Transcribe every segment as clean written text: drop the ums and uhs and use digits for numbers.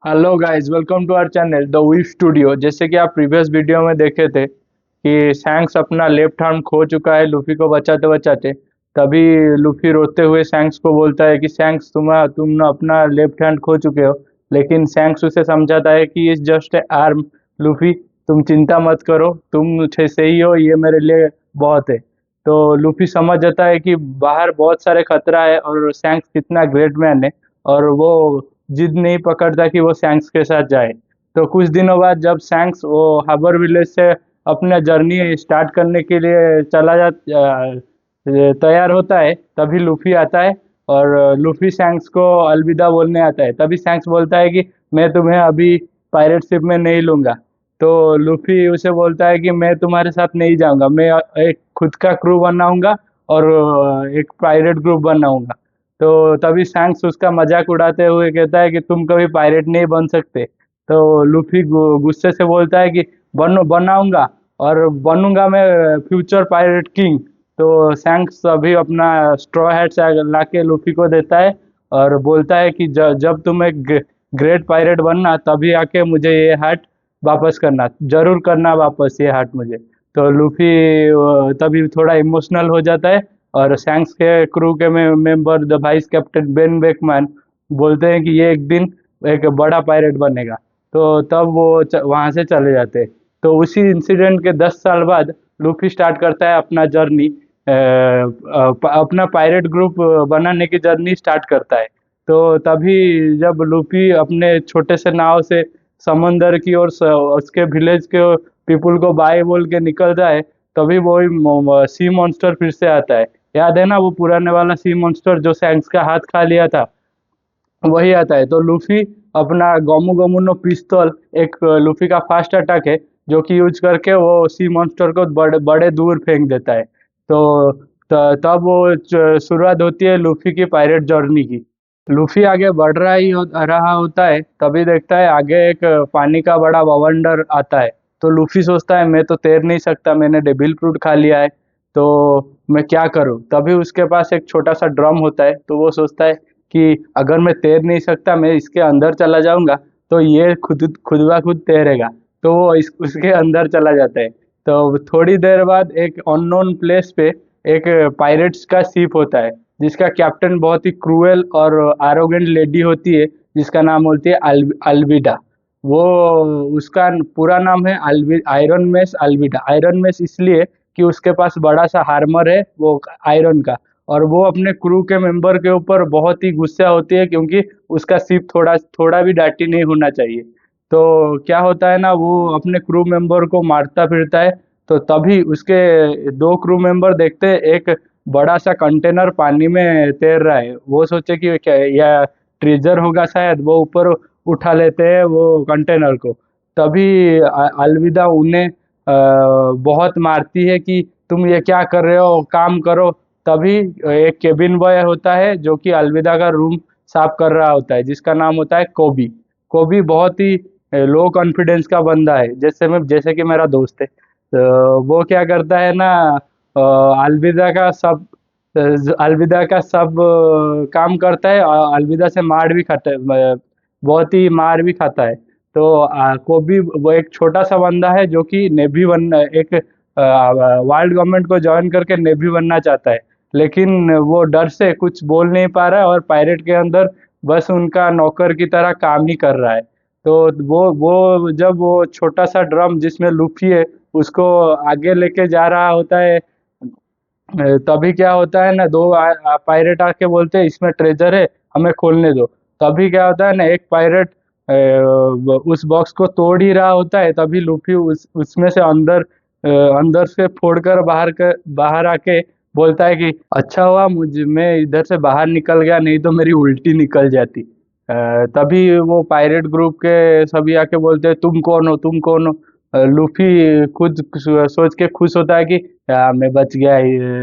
Hello guys, welcome to our channel the V studio. जैसे कि आप प्रीवियस वीडियो में देखे थे कि सैंक्स अपना लेफ्ट आर्म खो चुका है लूफी को बचाते बचाते। तभी लूफी रोते हुए सैंक्स को बोलता है कि सैंक्स तुम अपना लेफ्ट हैंड खो चुके हो। लेकिन सैंक्स उसे समझाता है कि इस जस्ट आर्म लूफी, तुम चिंता मत करो, तुम सही हो, ये मेरे लिए बहुत है। तो लूफी समझ जाता है कि बाहर बहुत सारे खतरा है और सैंक्स कितना ग्रेट मैन है। और वो जिद नहीं पकड़ता कि वो सैंक्स के साथ जाए। तो कुछ दिनों बाद जब सैंक्स वो हाबर विलेज से अपना जर्नी स्टार्ट करने के लिए तैयार होता है, तभी लूफी आता है। और लूफी सैंक्स को अलविदा बोलने आता है। तभी सैंक्स बोलता है कि मैं तुम्हें अभी पायरेट शिप में नहीं लूंगा। तो लूफी उसे बोलता है कि मैं तुम्हारे साथ नहीं जाऊंगा, मैं एक खुद का क्रू बनाऊंगा और एक पायरेट ग्रुप बनाऊंगा। तो तभी सैंक्स उसका मजाक उड़ाते हुए कहता है कि तुम कभी पायरेट नहीं बन सकते। तो लूफी गुस्से से बोलता है कि बनाऊंगा, और बनूंगा मैं फ्यूचर पायरेट किंग। तो सैंक्स अभी अपना स्ट्रॉ हैट ला के लूफी को देता है और बोलता है कि जब तुम एक ग्रेट पायरेट बनना तभी आके मुझे ये हैट वापस करना, जरूर करना वापस ये हैट मुझे। तो लूफी तभी थोड़ा इमोशनल हो जाता है। और सैंक्स के क्रू के member the vice captain Ben Beckmann बोलते हैं कि ये एक दिन एक बड़ा पायरेट बनेगा। तो तब वो वहां से चले जाते हैं। तो उसी इंसिडेंट के 10 साल बाद लूफी स्टार्ट करता है अपना जर्नी, अपना पायरेट ग्रुप बनाने की जर्नी स्टार्ट करता है। तो तभी जब लूफी अपने छोटे से नाव से समंदर की ओर उसके विलेज के पीपुल को बाय बोल के निकलता है, तभी वही सी मॉन्स्टर फिर से आता है। याद है ना वो पुराने वाला सी मॉन्स्टर जो सैंक्स का हाथ खा लिया था, वही आता है। तो लूफी अपना गोमू गोमू नो पिस्तौल, एक लूफी का फास्ट अटैक है जो कि यूज करके वो सी मॉन्स्टर को बड़े बड़े दूर फेंक देता है। तो तब वो शुरुआत होती है लूफी की पायरेट जर्नी की। लूफी आगे बढ़ रहा होता है, तभी देखता है आगे एक पानी का बड़ा बवंडर आता है। तो लूफी सोचता है मैं तो तैर नहीं सकता, मैंने डेविल फ्रूट खा लिया है, तो मैं क्या करूं। तभी उसके पास एक छोटा सा ड्रम होता है। तो वो सोचता है कि अगर मैं तैर नहीं सकता, मैं इसके अंदर चला जाऊंगा तो ये खुद खुद ब खुद तैरेगा। तो वो उसके अंदर चला जाता है। तो थोड़ी देर बाद एक अननोन प्लेस पे एक पायरेट्स का शिप होता है, जिसका कैप्टन बहुत ही क्रूएल और आरोगेंट लेडी होती है, जिसका नाम होती है अल्विडा। वो उसका पूरा नाम है आयरन मेस अल्विडा। आयरन मेस इसलिए कि उसके पास बड़ा सा हार्मर है वो आयरन का। और वो अपने क्रू के मेंबर के ऊपर बहुत ही गुस्सा होती है, क्योंकि उसका शिप थोड़ा थोड़ा भी डाटी नहीं होना चाहिए। तो क्या होता है ना, वो अपने क्रू मेंबर को मारता फिरता है। तो तभी उसके दो क्रू मेंबर देखते हैं एक बड़ा सा कंटेनर पानी में तैर रहा है। वो सोचे कि क्या या ट्रेजर होगा शायद, वो ऊपर उठा लेते हैं वो कंटेनर को। तभी अलविदा उन्हें बहुत मारती है कि तुम ये क्या कर रहे हो, काम करो। तभी एक केबिन बॉय होता है जो कि अलविदा का रूम साफ कर रहा होता है, जिसका नाम होता है कोबी। कोबी बहुत ही लो कॉन्फिडेंस का बंदा है, जैसे कि मेरा दोस्त है। तो वो क्या करता है ना, अलविदा का सब अलविदा का सब काम करता है और अलविदा से मार भी खाता है, बहुत ही मार भी खाता है। तो कोबी वो एक छोटा सा बंदा है जो कि नेवी बन एक वर्ल्ड गवर्नमेंट को ज्वाइन करके नेवी बनना चाहता है। लेकिन वो डर से कुछ बोल नहीं पा रहा है और पायरेट के अंदर बस उनका नौकर की तरह काम ही कर रहा है। तो वो जब वो छोटा सा ड्रम जिसमें लूफी है उसको आगे लेके जा रहा होता है, तभी क्या होता है ना, दो पायरेट आके बोलते हैं इसमें ट्रेजर है, हमें खोलने दो। तभी क्या होता है ना, एक पायरेट उस बॉक्स को तोड़ ही रहा होता है। तभी लूफी उसमें से अंदर से फोड़कर बाहर आके बोलता है कि अच्छा हुआ मैं इधर से बाहर निकल गया, नहीं तो मेरी उल्टी निकल जाती। तभी वो पायरेट ग्रुप के सभी आके बोलते हैं तुम कौन हो, तुम कौन हो। लूफी खुद सोच के खुश होता है कि मैं बच गया,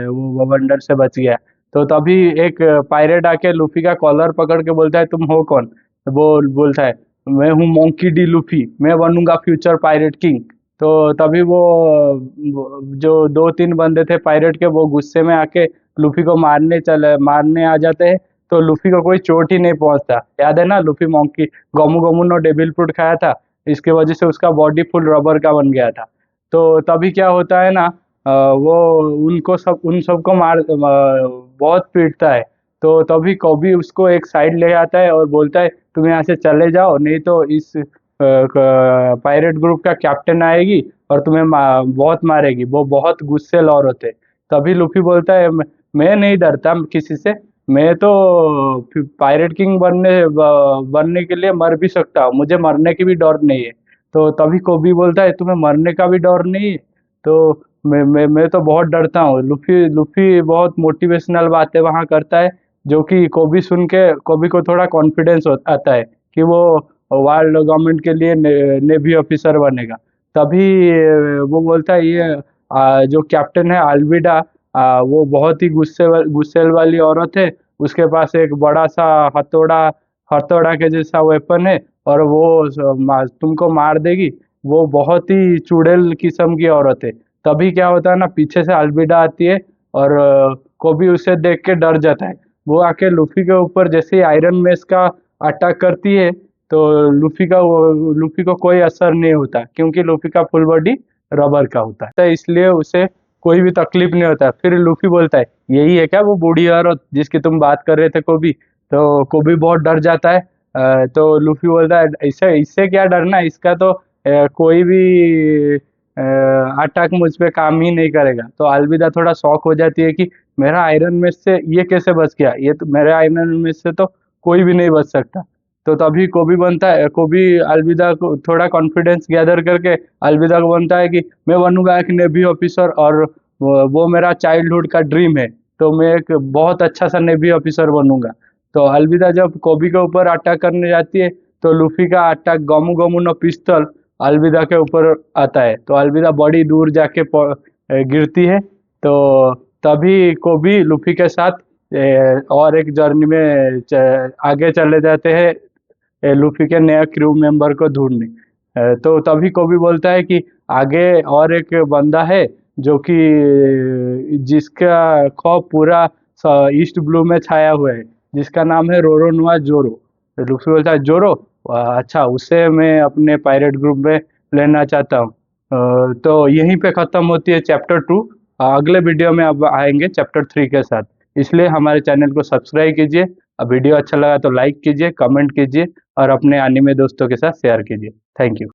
वो बवंडर से बच गया। तो तभी एक पायरेट आके लूफी का कॉलर पकड़ के बोलता है तुम हो कौन। वो बोलता है मैं हूँ मोंकी डी लूफी, मैं बनूंगा फ्यूचर पायरेट किंग। तो तभी वो जो दो तीन बंदे थे पायरेट के, वो गुस्से में आके लूफी को मारने आ जाते हैं। तो लूफी को कोई चोट ही नहीं पहुंचता। याद है ना, लूफी मॉन्की गोमू गोमू नो डेविल फ्रूट खाया था, इसके वजह से उसका बॉडी फुल रबर का बन गया था। तो तभी क्या होता है ना, वो उनको सब उन सबको बहुत पीटता है। तो तभी कॉबी उसको एक साइड ले आता है और बोलता है तुम यहाँ से चले जाओ, नहीं तो इस पायरेट ग्रुप का कैप्टन आएगी और तुम्हें बहुत मारेगी। वो बहुत गुस्सेल औरत है। तभी लूफी बोलता है मैं नहीं डरता किसी से, मैं तो पायरेट किंग बनने के लिए मर भी सकता हूँ, मुझे मरने की भी डर नहीं है। तो तभी कोबी बोलता है तुम्हें मरने का भी डर नहीं है? तो मैं तो बहुत डरता हूँ। लूफी लूफी बहुत मोटिवेशनल बातें वहाँ करता है, जो कि कोबी सुन के कोबी को थोड़ा कॉन्फिडेंस आता है कि वो वर्ल्ड गवर्नमेंट के लिए नेवी ऑफिसर बनेगा। तभी वो बोलता है ये जो कैप्टन है अल्विडा, वो बहुत ही गुस्सेल वाली औरत है। उसके पास एक बड़ा सा हथौड़ा हथौड़ा के जैसा वेपन है और वो तुमको मार देगी। वो बहुत ही चुड़ैल किस्म की औरत है। तभी क्या होता है ना, पीछे से अल्विडा आती है और कोबी उसे देख के डर जाता है। वो आके लूफी के ऊपर जैसे ही आयरन मेस का अटैक करती है, तो लूफी को कोई असर नहीं होता, क्योंकि लूफी का फुल बॉडी रबर का होता है, तो इसलिए उसे कोई भी तकलीफ नहीं होता। फिर लूफी बोलता है यही है क्या वो बूढ़ी औरत जिसकी तुम बात कर रहे थे कोबी? तो कोबी बहुत डर जाता है। तो लूफी बोलता है इससे इससे क्या डरना, इसका तो कोई भी अटैक मुझ पे काम ही नहीं करेगा। तो अलविदा थोड़ा शॉक हो जाती है कि मेरा आयरन मेस से ये कैसे बच गया, ये तो मेरे आयरन मेस से तो कोई भी नहीं बच सकता। तो तभी कोबी अलविदा को थोड़ा कॉन्फिडेंस गैदर करके अलविदा को बनता है कि मैं बनूंगा एक नेवी ऑफिसर, और वो मेरा चाइल्डहुड का ड्रीम है। तो मैं एक बहुत अच्छा सा नेवी ऑफिसर बनूंगा। तो अलविदा जब कोबी के ऊपर अटैक करने जाती है, तो लूफी का अटैक गोमू गोमू नो पिस्तौल अलविदा के ऊपर आता है। तो अलविदा बड़ी दूर जाके गिरती है। तो तभी कोबी लूफी के साथ और एक जर्नी में आगे चले जाते हैं लूफी के नया क्रू मेंबर को ढूंढने। तो तभी कोबी बोलता है कि आगे और एक बंदा है जो कि जिसका खौफ पूरा ईस्ट ब्लू में छाया हुआ है, जिसका नाम है रोरोनोआ जोरो। तो लूफी बोलता है जोरो, अच्छा उसे मैं अपने पायरेट ग्रुप में लेना चाहता हूँ। तो यहीं पे खत्म होती है चैप्टर 2। अगले वीडियो में अब आएंगे चैप्टर 3 के साथ। इसलिए हमारे चैनल को सब्सक्राइब कीजिए। वीडियो अच्छा लगा तो लाइक कीजिए, कमेंट कीजिए और अपने एनिमे दोस्तों के साथ शेयर कीजिए। Thank you.